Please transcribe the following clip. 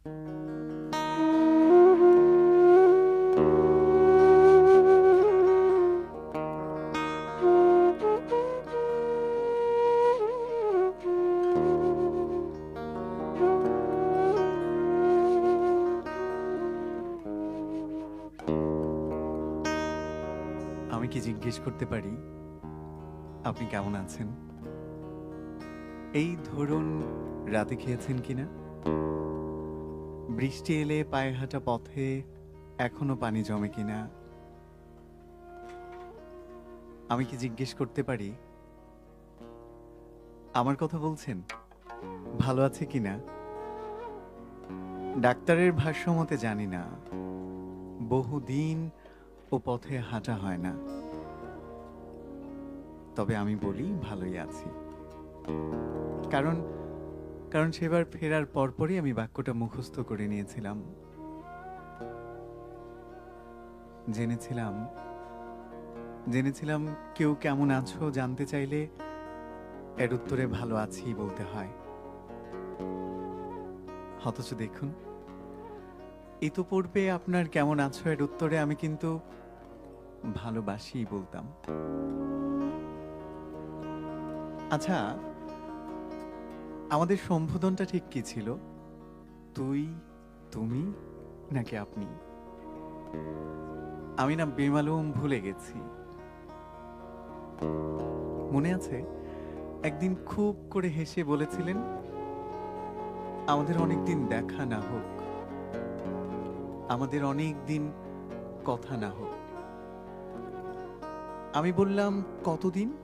আমি কি জিজ্ঞেস করতে পারি আপনি কেমন আছেন? এই ধরুন রাতে খেয়েছেন কিনা? বৃষ্টি এলে পায়ে হাঁটা পথে এখনো পানি জমে কিনা? আমি কি জিজ্ঞেস করতে পারি আমার কথা বলছেন? ভালো আছে কিনা? ডাক্তারের ভাষ্য মতে জানি না, বহুদিন ও পথে হাঁটা হয় না। তবে আমি বলি ভালোই আছি। কারণ কারণ সেবার ফেরার পরপরই আমি বাক্যটা মুখস্থ করে নিয়েছিলাম। জেনেছিলাম জেনেছিলাম কেউ কেমন আছো জানতে চাইলে এর উত্তরে ভালো আছি বলতে হয়। অথচ দেখুন, ইতোপূর্বে আপনার কেমন আছো এর উত্তরে আমি কিন্তু ভালোবাসি বলতাম। আচ্ছা, আমাদের সম্বোধনটা ঠিক কি ছিল? তুই, তুমি নাকি আপনি? আমি না বেমালুম ভুলে গেছি। মনে আছে একদিন খুব করে হেসে বলেছিলেন, আমাদের অনেকদিন দেখা না হোক, আমাদের অনেক দিন কথা না হোক। আমি বললাম, কতদিন?